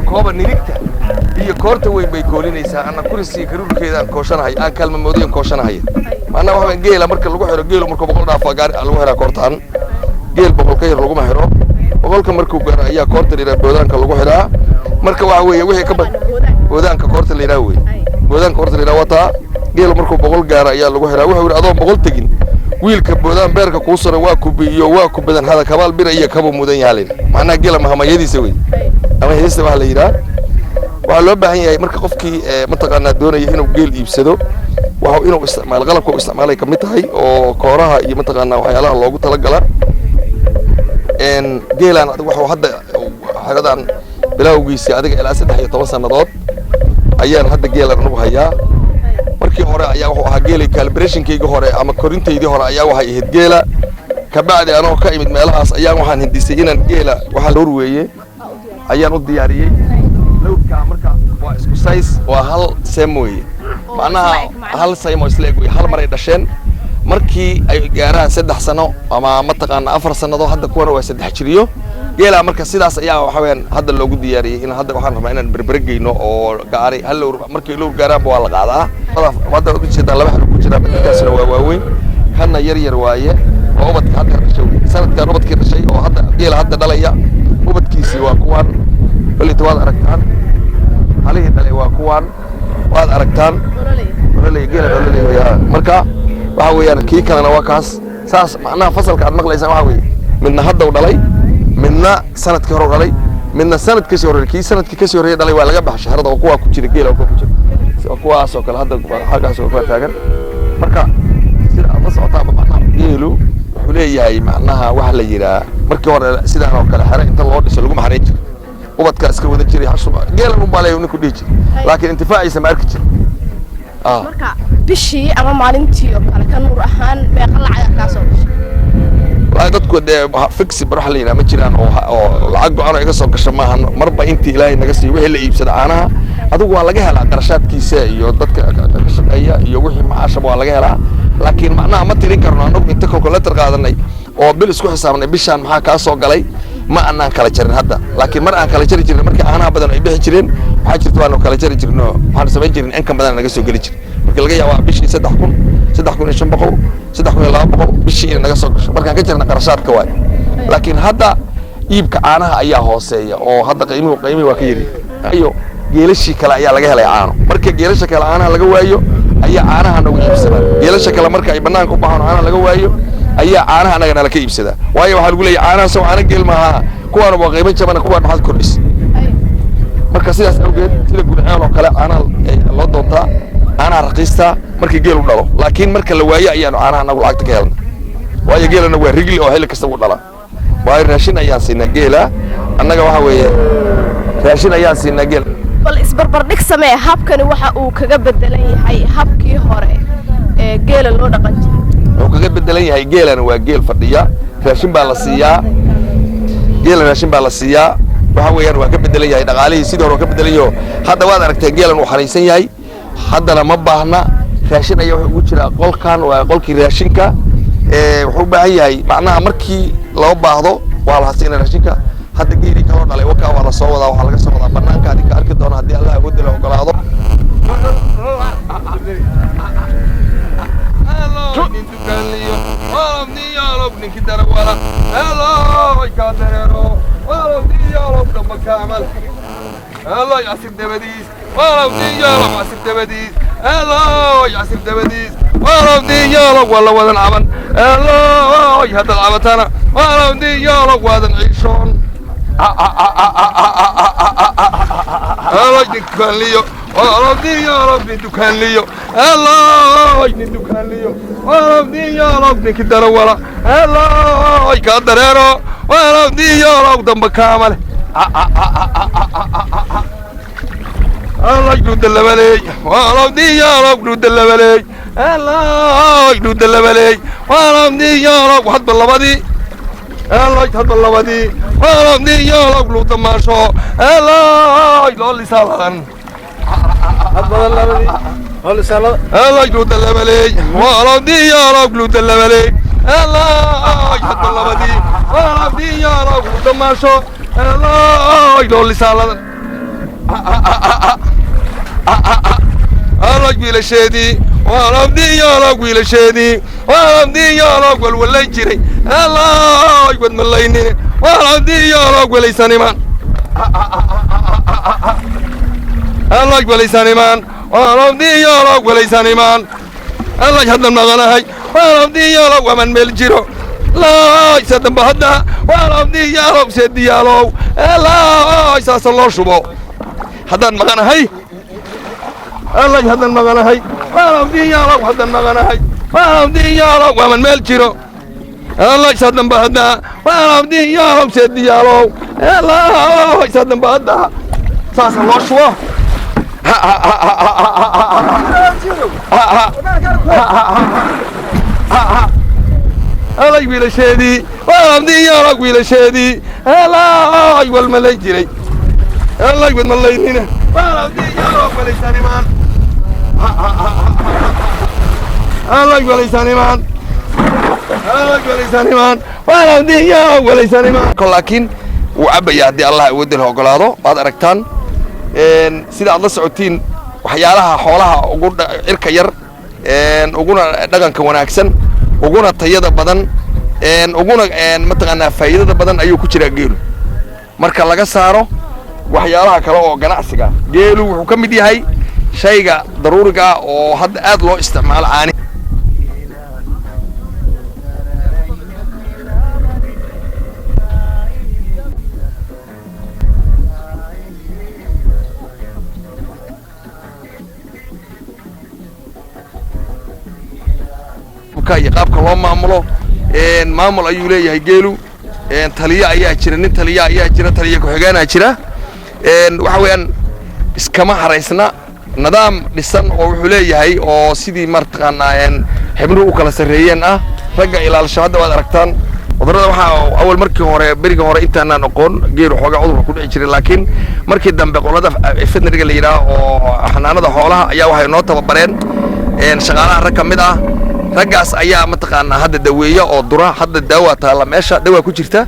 كوبا نيركتا هي كورتا وين بيكولينيسا أنا كرسي كرول كذا كوشنا هاي أكل من مودين كوشنا هاي أنا واحد جيل مركل لقوا حلو جيل مركب بقول نافقار لقوا حلو كورتان جيل بقول كير لقوا ما حلو بقول كمركب جرا هي كورتا اللي بودان كلقوا حلو مركب وعوية وهي كبر بودان ككورتا اللي راوي بودان كورتا اللي راوتا جيل مركب بقول جرا هي لقوا حلو وهو أضم بقول تجين ويل كبودان بيرك كوسر واكب بدن هذا كمال بير هي كبو مودين يالين معنا جيل ما يدي سوي أما هي سوى على إيران وعلى بحين مركب قفكي منطقة الدنيا هنا وجيل يبسدوا وهو إنه استعمال غلب كو استعماله كميتهاي أو كورها منطقة أنه وحيلا الله قلت لقلا إن جيلان وحو حد حاجة بلا وجيسي هذا إلى أسد حي توصل نضاد أيام هذا جيلان نبغى هيا مركي هراء أيام وحو هجيلي كالبريشن كي هراء أما كورنتي دي هراء أيام وحي هجيلا كبعد أنا كائمة مالها أيام وحن هندسيين جيلا وحلورويه أيام الديارية لو كامركا واسكو سايس وهل سموي معناها هل سيمو إسلاقوي هل مرة دشين مركي أي جاران 3 سنة أما متقن 4 سنة هذا كون هو 6 شريو جيلا مركا سيداس أيام وحوين هذا اللوجو دياري إن هذا وحنا رمينا بربرجينو أو جاري هل لو مركي لو جاران بوالق هذا هذا وش ده لما حلو كذا بتكسر واوي كنا يري رواية وأوبت هذا الشيء سنة كان أوبت كذا شيء وهذا جيلا هذا دليا أوبت كيسي وكوان اللي تواد أركتان عليه دليل وكوان واد أركتان ولي جيلا ولي ويا مركا وحوي أنا كي كان نواكاس ساس معنا فصل كعد مقلة إنسان وحوي من هذا ودلي منا سنة كهرو دلي منا سنة كسيور كي سنة كسيور هي دلي ولا جبح شهر ده وقوة كتير جيلا وقوة كتير وقوة سوكل هذا حاجة سوكل تاجر مركا سير بس عطاء معنا جيلو حليه معناها وحلا جيرا مركي ورا سيدا وكلا حرق أنت الله ورد سلوم حريج وبدك أسكر وده تجري حشو جيلا مبالي ونكو ديجي لكن انتفاعي سمعك كتير مركا بشي أما معلمتي وكلا كان نور أهان بيقلع على كاسو لا dadku fix barax leeyna ma jiraan oo lacag go'an iga soo gasho maahan marba intii ilaahay naga sii wixii la iibsada caanaha adigu waa laga helaa qarashaadkiisa iyo dadka shaqeeya iyo wixii macaashaba waa laga helaa laakiin macnaha ma tirin karno anagu inta calculator qaadanay oo bil isku xisaabnay bishaan maxaa ka soo galay ma aanan kala jarin hadda laakiin mar aan kala jari jirnay markii caanaha badan ay bixi jireen waxa jirto waan kala jari jirno waxaan sameyn jirin in kan badan naga soo gali jir markii laga yaabo bishii 3,500 3,200 bishii naga soo gasho markaan ka jirna qarashaadka waay laakiin hadda iibka caanaha ayaa hooseeya oo hadda qiimihi waa ka yiri ayo geelashii kale ayaa laga helay caano marka geelasha kale caanaha laga waayo ayaa caanaha nagu iibsadaan geelasha kale marka ay banaanka u baxaan caanaha laga waayo ayaa caanaha anaga nala ka iibsada waayo waxa lagu leeyahay caanaha soo caana geel maaha kuwaan waa qiimo jaban kuwaan maxad kordhis marka sidaas awgeed sida gurcaan oo kale caanaha loo doontaa caanaha raqiista markii geel u dhalo laakiin marka la waayo ayaanu caanaha anagu lacagta ka helna waayo geelana waa rigli oo xilli kasta u dhala waayo raashin ayaan siinaa geela annaga waxa weeye raashin ayaan siinaa geel bal isbarbardhig samee habkani waxa uu kaga bedelan yahay habkii hore ee geela loo dhaqan jiray wuxuu kaga bedelan yahay geelana waa geel fadhiya raashin baa la siiyaa geelana raashin baa la siiyaa waxa weeyaan waa ka bedelan yahay dhaqaalihii sidoo hore ka bedelan yahay hadda waad aragtay geelan uu xariisan yahay haddana ma baahna raashin ayaa wuxuu ugu jiraa qolkan waa qolkii raashinka wuxuu u baahan yahay macnaha markii loo baahdo waa la hasiina raashinka hadda geeli kaloo dhalay wakaa waa la soo wadaa waxaa laga soo wadaa banaanka adinka arki doona haddii allah awoodda la ogolaado الله يعسر دبديس ولو ديالو عسر دبديس الله يعسر دبديس ولو ديالو والله وذن عمن الله هذا العبتنا ولو ديالو وذن عيشون الله يدكان ليو ولو ديالو يدكان ليو الله يدكان ليو ولو ديالو يكدر ولا الله يقدريرو ولو ديالو دم كامل الله يجود اللبلي والله دي يا رب يجود اللبلي الله يجود اللبلي والله دي يا رب وحد بالله بدي الله يتحدى اللبدي ولبدي يالك لو تماشو الله يلولي سالان هذا اللبدي هول سالان الله يلو تلبلي ولبدي يالك لو تلبلي الله يتحدى اللبدي ولبدي يالك لو تماشو الله يلولي سالان الله يقبل الشهدي ولبدي يالك ويل الشهدي ولبدي يالك والولي جري الله يقبل من الليني ولبدي يالك وليساني مان الله يقبل ليساني مان ولبدي يالك وليساني مان الله يهدى المغنى ولبدي يالك ومن ملجرو لا يسدن بهدها ولبدي يالك سيدي يالك الله يساس الله شبو هذا المغنى هاي الله يهدى المغنى هاي ولبدي يالك هذا المغنى هاي ولبدي يالك ومن ملجرو الله يسدن بهدها ولبدي يالك سيدي يالك الله يسدن بهدها ساس الله شبو الله يقبل الشهدي ولبدي يالك ويل الشهدي الله يقبل من اللي جري الله يقبل من اللي هنا ولبدي يالك وليساني مان الله يقبل ليساني مان الله يقبل ليساني مان ولبدي يالك وليساني مان لكن وعبي هدي الله يودي له قلاده بعد أركتان sida aad la socotiin waxyaalaha xoolaha ugu cirka yar uguna dhaqanka wanaagsan uguna tayada badan uguna mataqaanaa faa'iidada badan ayuu ku jiraa geelu marka laga saaro waxyaalaha kale oo ganacsiga geelu wuxuu ka mid yahay shayga daruuriga ah oo hadda aad loo isticmaalo caani qaabka loo maamulo maamul ayuu leeyahay geelu taliye ayaa jira nin taliye ayaa jira taliye ku xigeenaa jira waxa weeyaan iskama haraysna nidaam dhisan oo wuxuu leeyahay oo sidii martaqaanaa xibnuhu u kala sareeyeen ah ragga ilaalsho hadda waad aragtaan cudurrada waxa awal markii hore beriga hore intaanaan aqoon geelu xoogaa cudurka ku dhici jiray laakiin markii dambe qolada veterinariga la yidhaah oo xanaanada xoolaha ayaa waxay noo tababareen shaqaalaha rag ka mid ah raggaas ayaa mataqaanaa hadda daweeya oo dura hadda daawa taala meesha daawa ku jirta